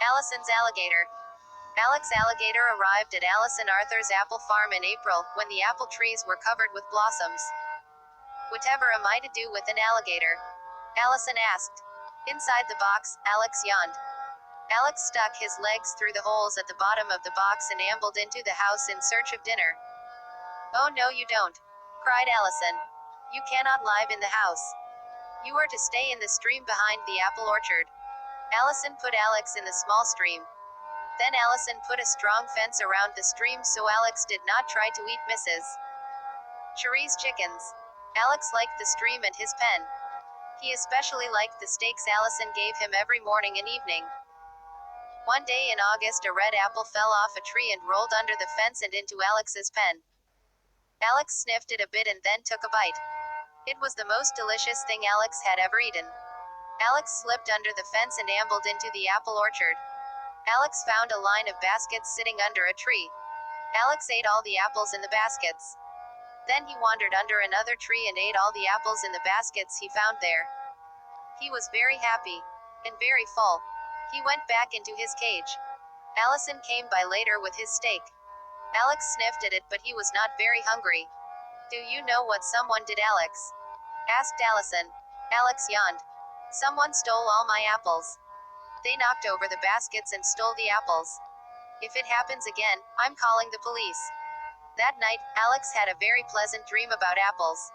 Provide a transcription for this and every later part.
Alison's Alligator. Alex Alligator arrived at Alison Arthur's apple farm in April, when the apple trees were covered with blossoms. "Whatever am I to do with an alligator?" Alison asked. Inside the box, Alex yawned. Alex stuck his legs through the holes at the bottom of the box and ambled into the house in search of dinner. "Oh no you don't," cried Alison. "You cannot live in the house. You are to stay in the stream behind the apple orchard." Alison put Alex in the small stream. Then Alison put a strong fence around the stream so Alex did not try to eat Mrs. Cherie's chickens. Alex liked the stream and his pen. He especially liked the steaks Alison gave him every morning and evening. One day in August, a red apple fell off a tree and rolled under the fence and into Alex's pen. Alex sniffed it a bit and then took a bite. It was the most delicious thing Alex had ever eaten. Alex slipped under the fence and ambled into the apple orchard. Alex found a line of baskets sitting under a tree. Alex ate all the apples in the baskets. Then he wandered under another tree and ate all the apples in the baskets he found there. He was very happy and very full. He went back into his cage. Alison came by later with his steak. Alex sniffed at it, but he was not very hungry. "Do you know what someone did, Alex?" asked Alison. Alex yawned. "Someone stole all my apples. They knocked over the baskets and stole the apples. If it happens again, I'm calling the police." That night, Alex had a very pleasant dream about apples.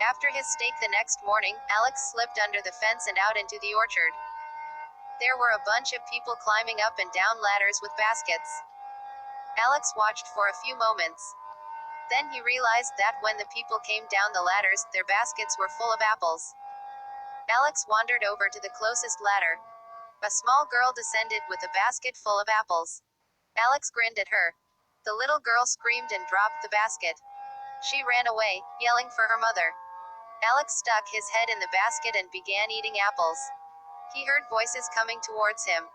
After his steak the next morning, Alex slipped under the fence and out into the orchard. There were a bunch of people climbing up and down ladders with baskets. Alex watched for a few moments. Then he realized that when the people came down the ladders, their baskets were full of apples. Alex wandered over to the closest ladder. A small girl descended with a basket full of apples. Alex grinned at her. The little girl screamed and dropped the basket. She ran away, yelling for her mother. Alex stuck his head in the basket and began eating apples. He heard voices coming towards him.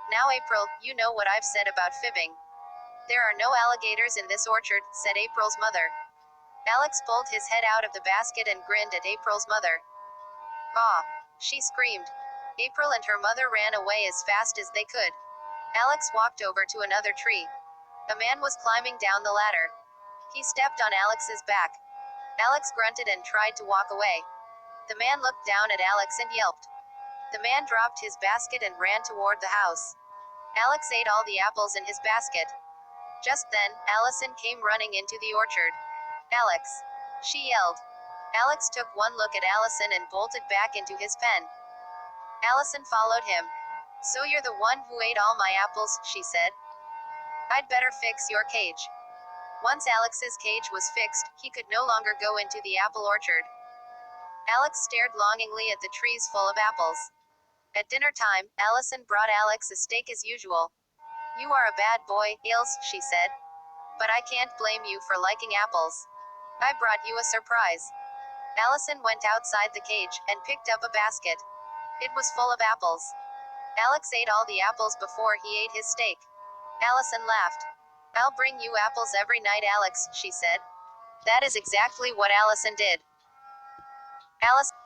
"Now April, you know what I've said about fibbing. There are no alligators in this orchard," said April's mother. Alex pulled his head out of the basket and grinned at April's mother. "Ah!" she screamed. April and her mother ran away as fast as they could. Alex walked over to another tree. A man was climbing down the ladder. He stepped on Alex's back. Alex grunted and tried to walk away. The man looked down at Alex and yelped. The man dropped his basket and ran toward the house. Alex ate all the apples in his basket. Just then, Alison came running into the orchard. "Alex!" she yelled. Alex took one look at Alison and bolted back into his pen. Alison followed him. "So you're the one who ate all my apples," she said. "I'd better fix your cage." Once Alex's cage was fixed, he could no longer go into the apple orchard. Alex stared longingly at the trees full of apples. At dinner time, Alison brought Alex a steak as usual. "You are a bad boy, Ilse," she said. "But I can't blame you for liking apples. I brought you a surprise." Alison went outside the cage and picked up a basket. It was full of apples. Alex ate all the apples before he ate his steak. Alison laughed. "I'll bring you apples every night, Alex," she said. That is exactly what Alison did. Alison